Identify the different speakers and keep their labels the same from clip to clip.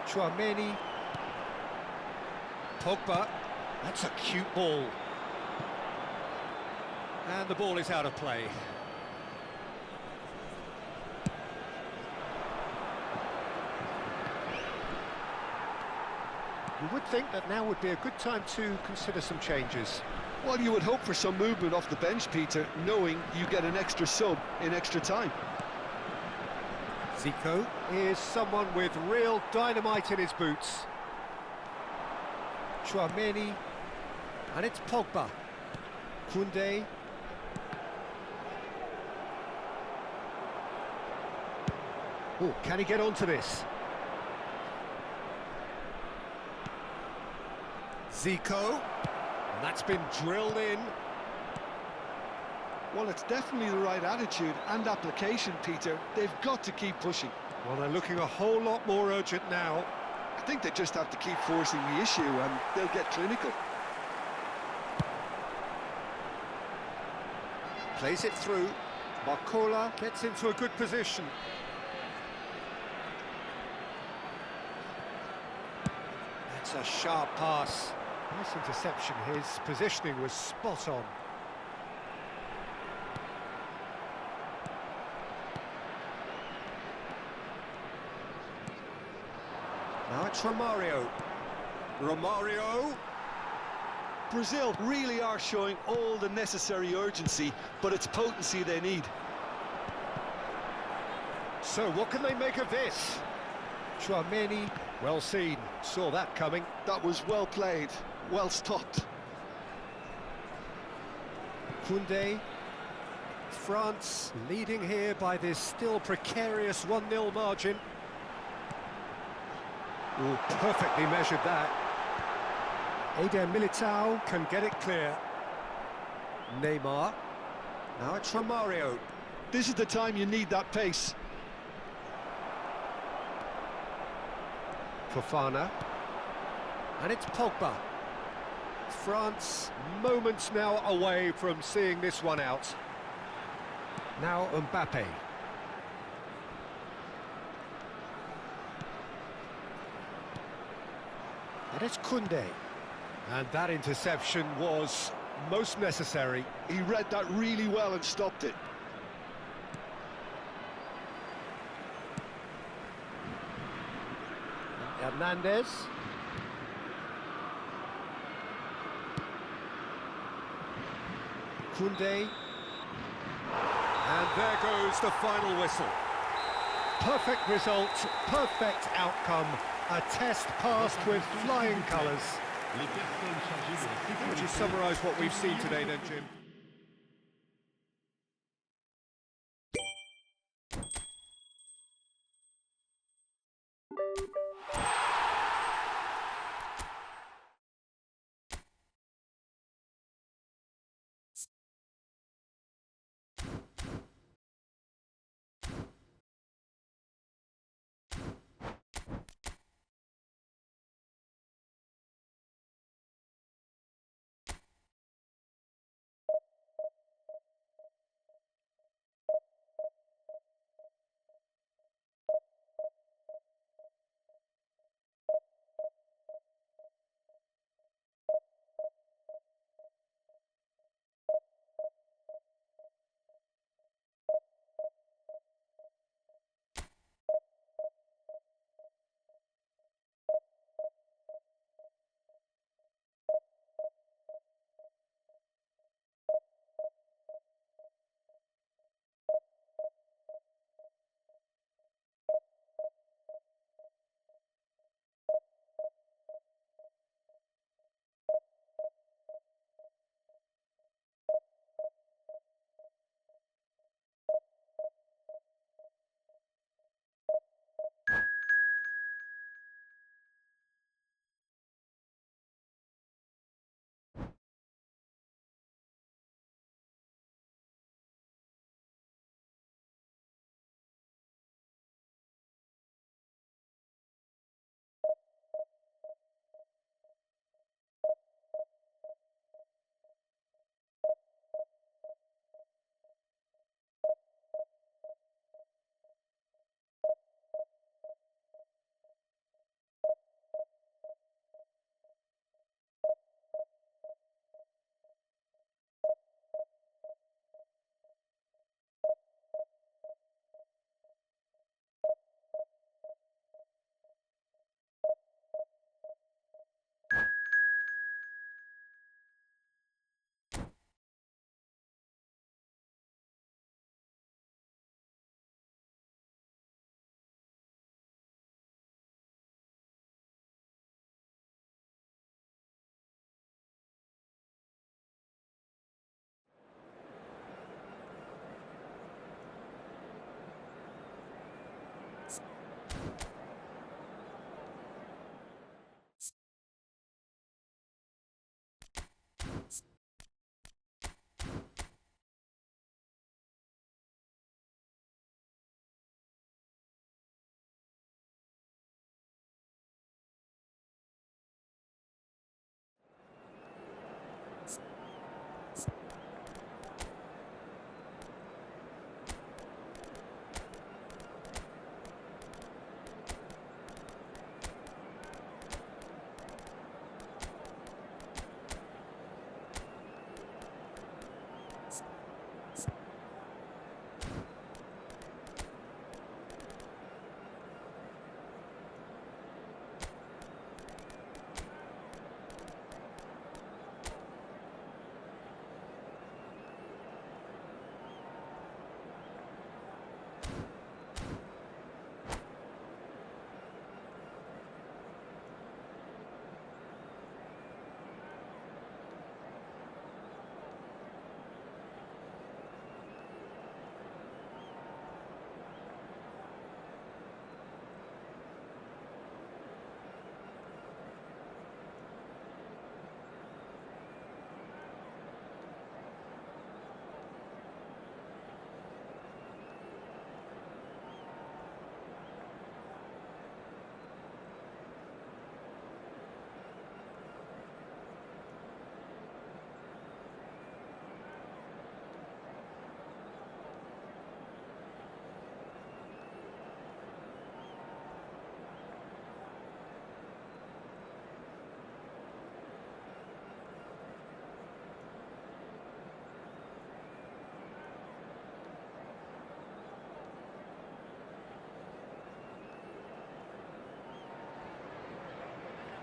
Speaker 1: Chouameni. Pogba. That's a cute ball. And the ball is out of play. You would think that now would be a good time to consider some changes.
Speaker 2: Well, you would hope for some movement off the bench, Peter, knowing you get an extra sub in extra time.
Speaker 1: Zico is someone with real dynamite in his boots. Chouameni, and it's Pogba. Koundé. Oh, can he get onto this? Zico, and that's been drilled in.
Speaker 2: Well, it's definitely the right attitude and application, Peter. They've got to keep pushing.
Speaker 1: Well, they're looking a whole lot more urgent now.
Speaker 2: I think they just have to keep forcing the issue and they'll get clinical.
Speaker 1: Plays it through. Marcola gets into a good position. That's a sharp pass. Nice interception. His positioning was spot on. Now it's Romario. Romario.
Speaker 2: Brazil really are showing all the necessary urgency, but it's potency they need.
Speaker 1: So what can they make of this? Chouameni, well seen, saw that coming.
Speaker 2: That was well played, well stopped.
Speaker 1: Koundé. France leading here by this still precarious 1-0 margin. Oh, perfectly measured that. Eder Militao can get it clear. Neymar. Now it's Romario.
Speaker 2: This is the time you need that pace.
Speaker 1: Fofana. And it's Pogba. France moments now away from seeing this one out. Now Mbappe. And it's Koundé. And that interception was most necessary.
Speaker 2: He read that really well and stopped it.
Speaker 1: Hernandez. Koundé. And there goes the final whistle. Perfect result, perfect outcome. A test passed with flying colours. Would you summarise what we've seen today then, Jim?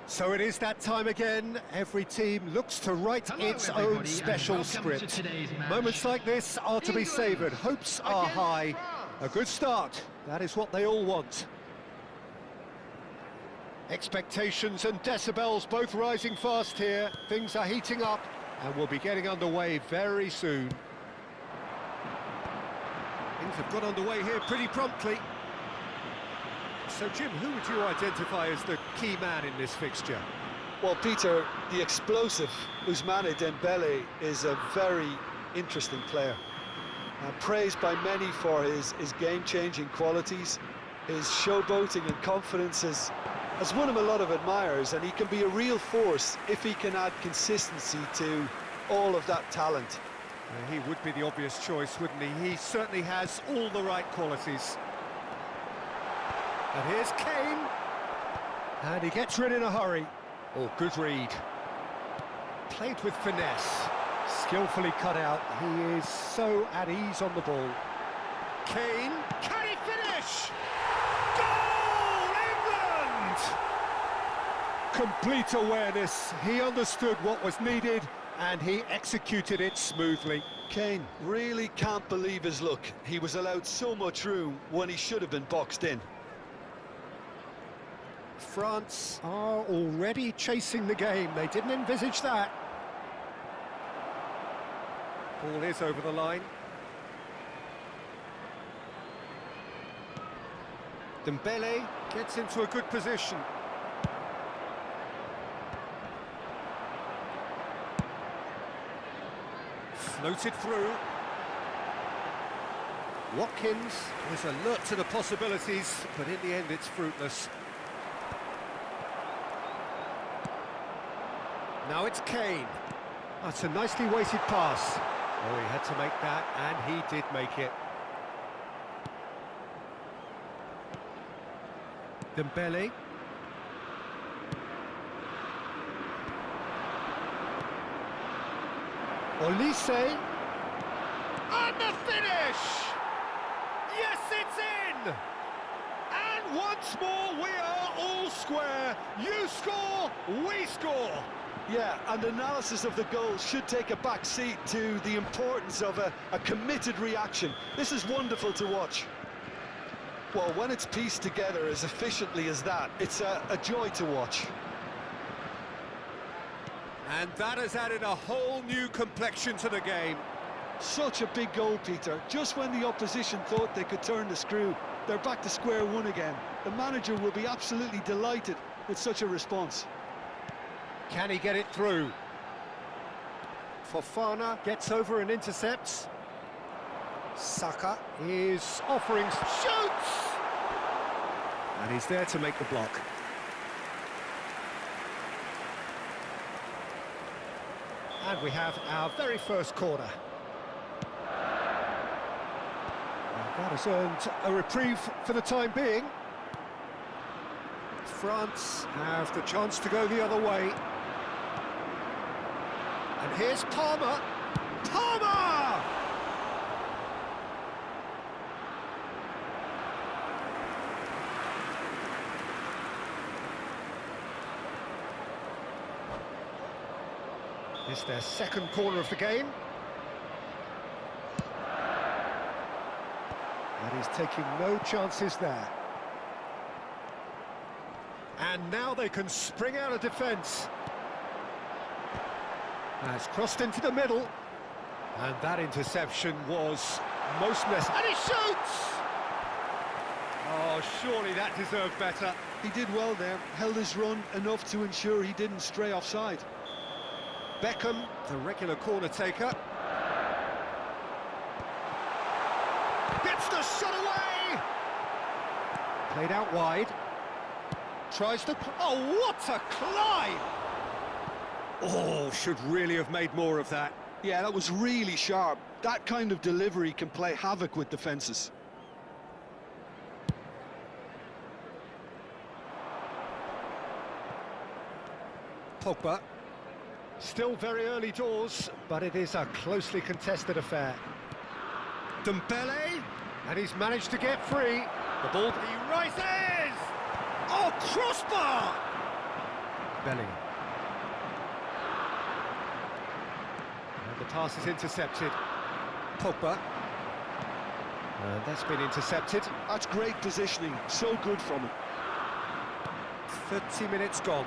Speaker 1: So it is that time again. Every team looks to write its own special script. Moments like this are to be savoured. Hopes are high. A good start. That is what they all want. Expectations and decibels both rising fast here. Things are heating up and we'll be getting underway very soon. Things have got underway here pretty promptly. So, Jim, who would you identify as the key man in this fixture?
Speaker 2: Well, Peter, the explosive Ousmane Dembele is a very interesting player. Praised by many for his game-changing qualities. His showboating and confidence has won him a lot of admirers, and he can be a real force if he can add consistency to all of that talent.
Speaker 1: He would be the obvious choice, wouldn't he? He certainly has all the right qualities. And here's Kane. And he gets rid in a hurry. Oh, good read. Played with finesse. Skillfully cut out. He is so at ease on the ball. Kane. Can he finish? Goal, England! Complete awareness. He understood what was needed and he executed it smoothly.
Speaker 2: Kane really can't believe his luck. He was allowed so much room when he should have been boxed in.
Speaker 1: France are already chasing the game. They didn't envisage that. Ball is over the line. Dembele gets into a good position. Floated through. Watkins is alert to the possibilities, but in the end it's fruitless. Now it's Kane. That's a nicely weighted pass. Oh, he had to make that, and he did make it. Dembele. Olise. And the finish! Yes, it's in! And once more, we are all square. You score, we score.
Speaker 2: Yeah, and analysis of the goal should take a back seat to the importance of a committed reaction. This is wonderful to watch. Well, when it's pieced together as efficiently as that, it's a joy to watch.
Speaker 1: And that has added a whole new complexion to the game.
Speaker 2: Such a big goal, Peter, just when the opposition thought they could turn the screw. They're back to square one again. The manager will be absolutely delighted with such a response.
Speaker 1: Can he get it through? Fofana gets over and intercepts. Saka is offering, shoots! And he's there to make the block. And we have our very first corner. And that has earned a reprieve for the time being. France have the chance to go the other way. And here's Palmer. Palmer! It's their second corner of the game. And he's taking no chances there. And now they can spring out of defence. Has crossed into the middle. And that interception was most necessary. And he shoots! Oh, surely that deserved better.
Speaker 2: He did well there, held his run enough to ensure he didn't stray offside.
Speaker 1: Beckham, the regular corner taker. Gets the shot away! Played out wide. Tries to... Oh, what a climb! Oh, should really have made more of that.
Speaker 2: Yeah, that was really sharp. That kind of delivery can play havoc with defences.
Speaker 1: Pogba. Still very early doors, but it is a closely contested affair. Dembele, and he's managed to get free. The ball, he rises! Oh, crossbar! Bellingham. And the pass is intercepted. Pogba. And that's been intercepted.
Speaker 2: That's great positioning, so good from him.
Speaker 1: 30 minutes gone.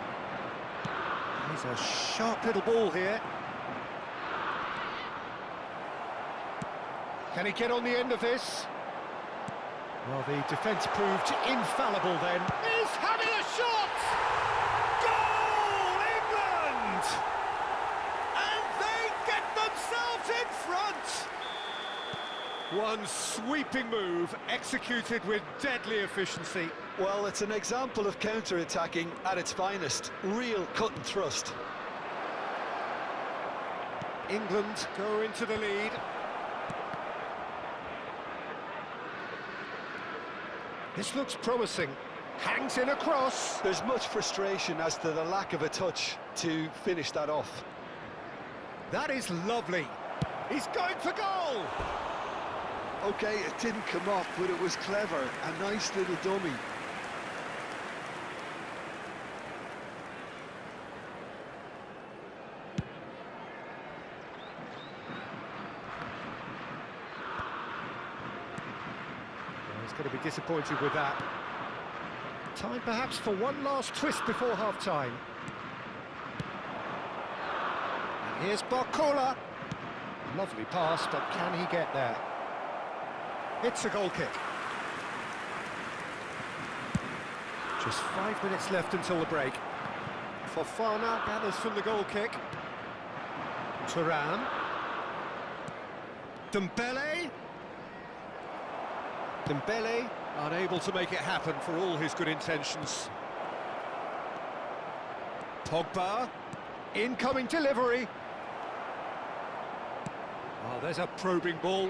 Speaker 1: He's a sharp little ball here. Can he get on the end of this? Well, the defence proved infallible then. He's having a shot! Goal, England! And they get themselves in front! One sweeping move, executed with deadly efficiency.
Speaker 2: Well, it's an example of counter-attacking at its finest. Real cut and thrust.
Speaker 1: England go into the lead. This looks promising. Hangs in a cross.
Speaker 2: There's much frustration as to the lack of a touch to finish that off.
Speaker 1: That is lovely. He's going for goal.
Speaker 2: OK, it didn't come off, but it was clever. A nice little dummy.
Speaker 1: He's going to be disappointed with that. Time perhaps for one last twist before half-time. And here's Barcola. Lovely pass, but can he get there? It's a goal kick. Just 5 minutes left until the break. Fofana gathers from the goal kick. Thuram. Dembele. Dembele unable to make it happen for all his good intentions. Pogba, incoming delivery. Oh, there's a probing ball.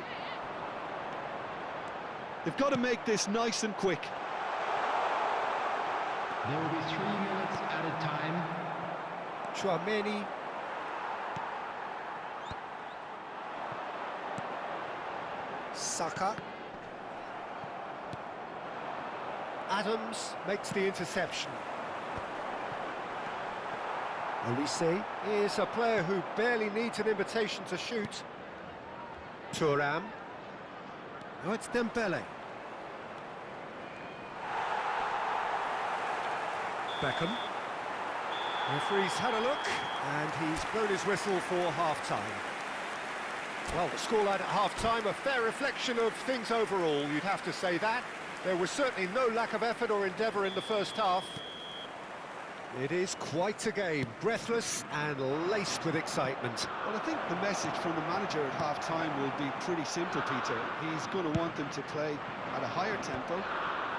Speaker 2: They've got to make this nice and quick.
Speaker 3: There will be 3 minutes added time.
Speaker 1: Chouameni. Saka. Adams makes the interception. Olise is a player who barely needs an invitation to shoot. Thuram. Oh, it's Dembele. Beckham. Referee's had a look, and he's blown his whistle for half-time. Well, the scoreline at half-time, a fair reflection of things overall, you'd have to say that. There was certainly no lack of effort or endeavour in the first half. It is quite a game, breathless and laced with excitement.
Speaker 2: Well, I think the message from the manager at half-time will be pretty simple, Peter. He's going to want them to play at a higher tempo,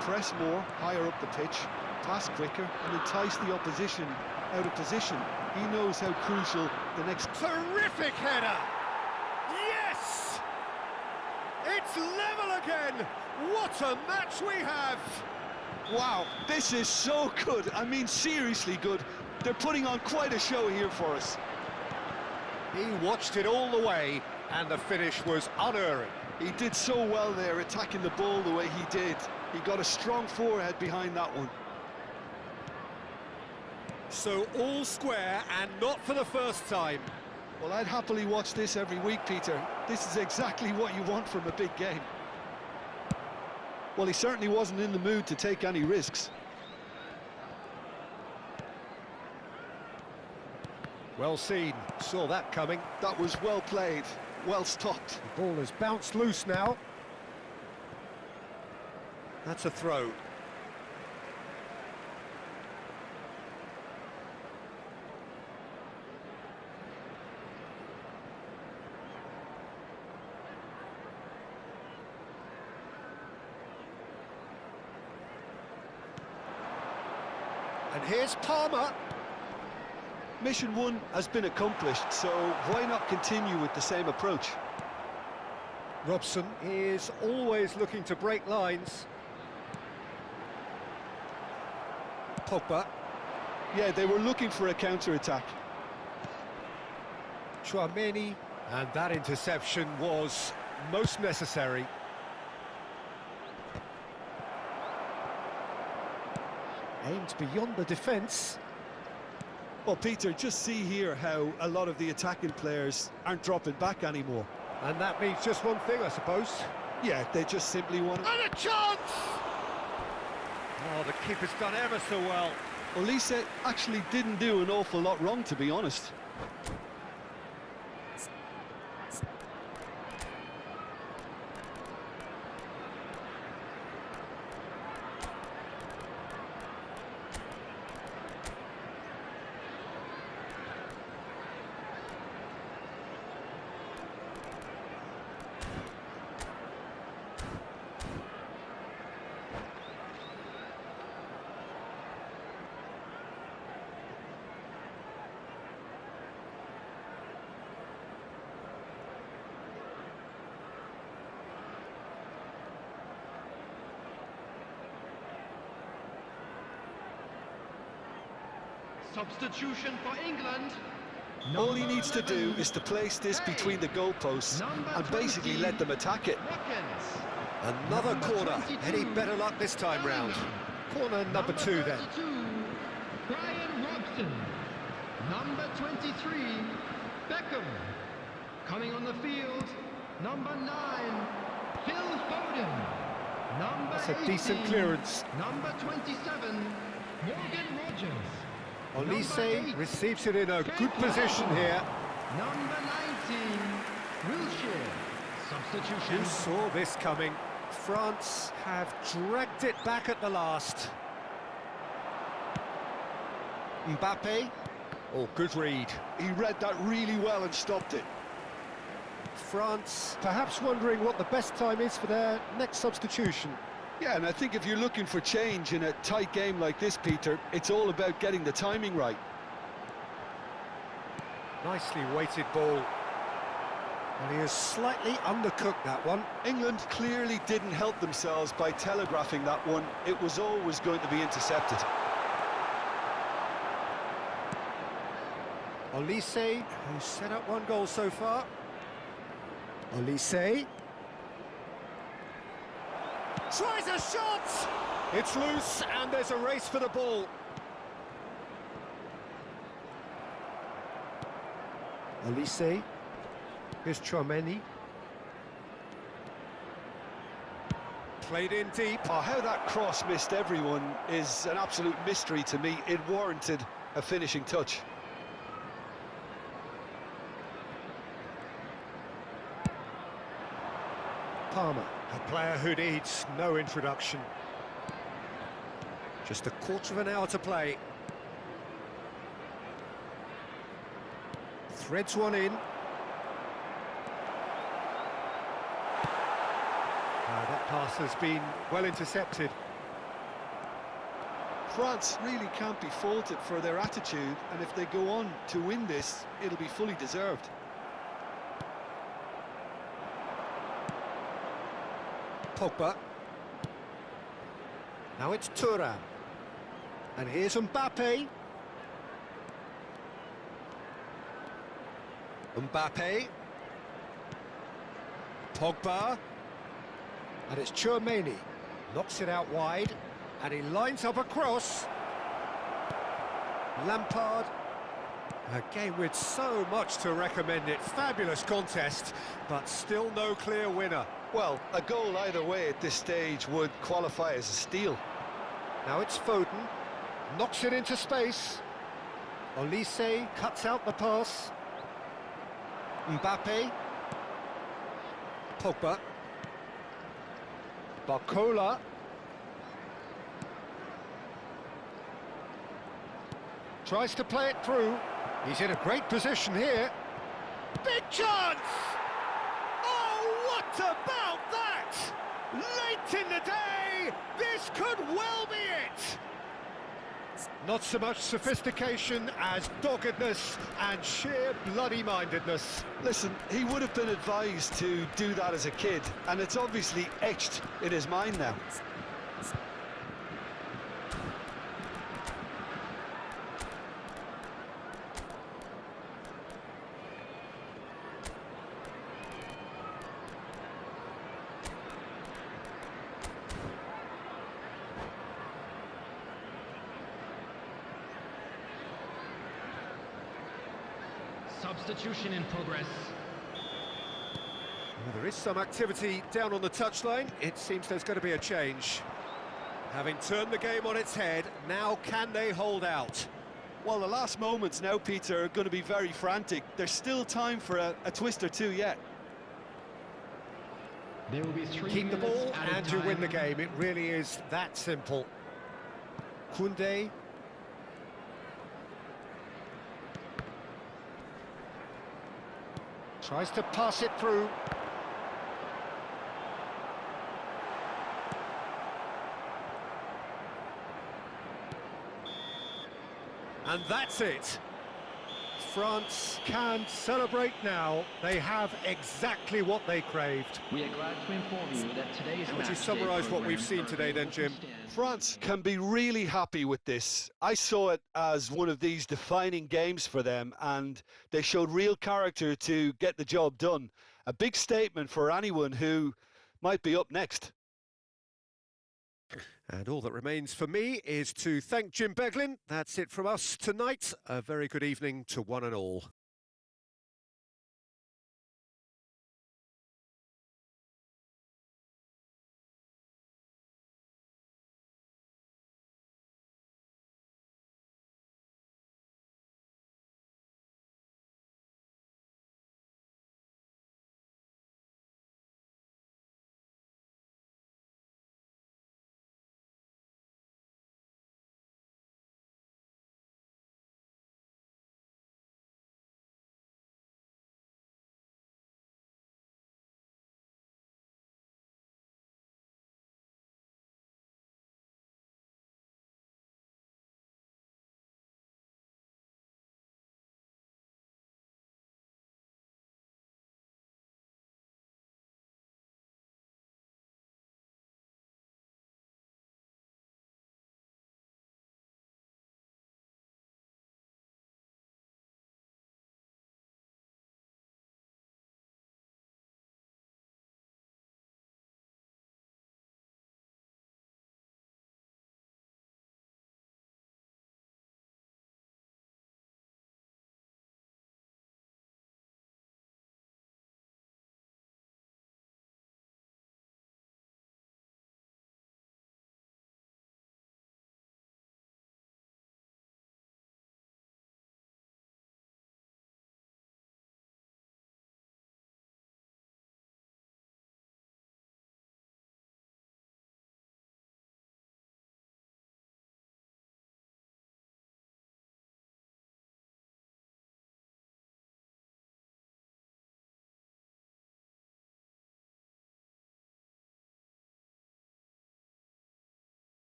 Speaker 2: press more, higher up the pitch, pass quicker, and entice the opposition out of position. He knows how crucial the next...
Speaker 1: Terrific header! Yes! It's level again! What a match we have!
Speaker 2: Wow, this is so good. I mean, seriously good. They're putting on quite a show here for us.
Speaker 1: He watched it all the way, and the finish was unerring.
Speaker 2: He did so well there, attacking the ball the way he did. He got a strong forehead behind that one.
Speaker 1: So all square, and not for the first time.
Speaker 2: Well, I'd happily watch this every week, Peter. This is exactly what you want from a big game. Well, he certainly wasn't in the mood to take any risks.
Speaker 1: Well seen, saw that coming.
Speaker 2: That was well played, well stopped.
Speaker 1: The ball has bounced loose now. That's a throw. And here's Palmer.
Speaker 2: Mission 1 has been accomplished, so why not continue with the same approach?
Speaker 1: Robson is always looking to break lines. Pogba.
Speaker 2: Yeah, they were looking for a counter-attack.
Speaker 1: Tchouaméni. And that interception was most necessary. Aimed beyond the defence.
Speaker 2: Well, Peter, just see here how a lot of the attacking players aren't dropping back anymore.
Speaker 1: And that means just one thing, I suppose.
Speaker 2: Yeah, they just simply want to...
Speaker 1: And a chance! Oh, the keeper's done ever so well.
Speaker 2: Olise actually didn't do an awful lot wrong, to be honest.
Speaker 3: Substitution for England.
Speaker 2: All he needs to do is to place this between the goalposts and basically let them attack it.
Speaker 1: Another corner. Any better luck this time round? Corner number 2 then.
Speaker 3: Brian Robson. Number 23, Beckham. Coming on the field, number 9, Phil Foden. Number
Speaker 1: That's a
Speaker 3: 18,
Speaker 1: decent clearance.
Speaker 3: Number 27, Morgan Rogers.
Speaker 1: Olise receives it in a good position here.
Speaker 3: Number 19, Wilshere. Substitution.
Speaker 1: You saw this coming. France have dragged it back at the last. Mbappe. Oh, good read.
Speaker 2: He read that really well and stopped it.
Speaker 1: France perhaps wondering what the best time is for their next substitution.
Speaker 2: Yeah, and I think if you're looking for change in a tight game like this, Peter, it's all about getting the timing right.
Speaker 1: Nicely weighted ball. And he has slightly undercooked that one.
Speaker 2: England clearly didn't help themselves by telegraphing that one. It was always going to be intercepted.
Speaker 1: Olise, who's set up 1 goal so far. Olise. Tries a shot! It's loose, and there's a race for the ball. Olise. Here's Tchouaméni. Played in deep.
Speaker 2: Oh, how that cross missed everyone is an absolute mystery to me. It warranted a finishing touch.
Speaker 1: Palmer, a player who needs no introduction. Just a quarter of an hour to play. Threads one in. That pass has been well intercepted.
Speaker 2: France really can't be faulted for their attitude, and if they go on to win this, it'll be fully deserved.
Speaker 1: Pogba. Now it's Thuram. And here's Mbappe. Mbappe. Pogba. And it's Tchouaméni. Knocks it out wide. And he lines up a cross. Lampard. A game with so much to recommend it. Fabulous contest, but still no clear winner.
Speaker 2: Well, a goal either way at this stage would qualify as a steal.
Speaker 1: Now it's Foden. Knocks it into space. Olise cuts out the pass. Mbappe. Pogba. Barcola. Tries to play it through. He's in a great position here. Big chance! Oh, what about that? Late in the day, this could well be it. Not so much sophistication as doggedness and sheer bloody-mindedness.
Speaker 2: Listen, he would have been advised to do that as a kid, and it's obviously etched in his mind now.
Speaker 3: Substitution in progress.
Speaker 1: Well, there is some activity down on the touchline. It seems there's going to be a change. Having turned the game on its head, now can they hold out?
Speaker 2: Well, the last moments now, Peter, are going to be very frantic. There's still time for a twist or two yet.
Speaker 3: There will be 3
Speaker 1: Keep the
Speaker 3: minutes
Speaker 1: ball
Speaker 3: added
Speaker 1: and you
Speaker 3: time.
Speaker 1: win the game. It really is that simple. Koundé. Tries to pass it through. And that's it. France can celebrate now. They have exactly what they craved.
Speaker 4: We are glad to inform you that today's
Speaker 1: Would you
Speaker 4: match
Speaker 1: summarise
Speaker 4: day
Speaker 1: what we've
Speaker 4: program
Speaker 1: seen today then, Jim?
Speaker 2: France can be really happy with this. I saw it as one of these defining games for them, and they showed real character to get the job done. A big statement for anyone who might be up next.
Speaker 1: And all that remains for me is to thank Jim Beglin. That's it from us tonight. A very good evening to one and all.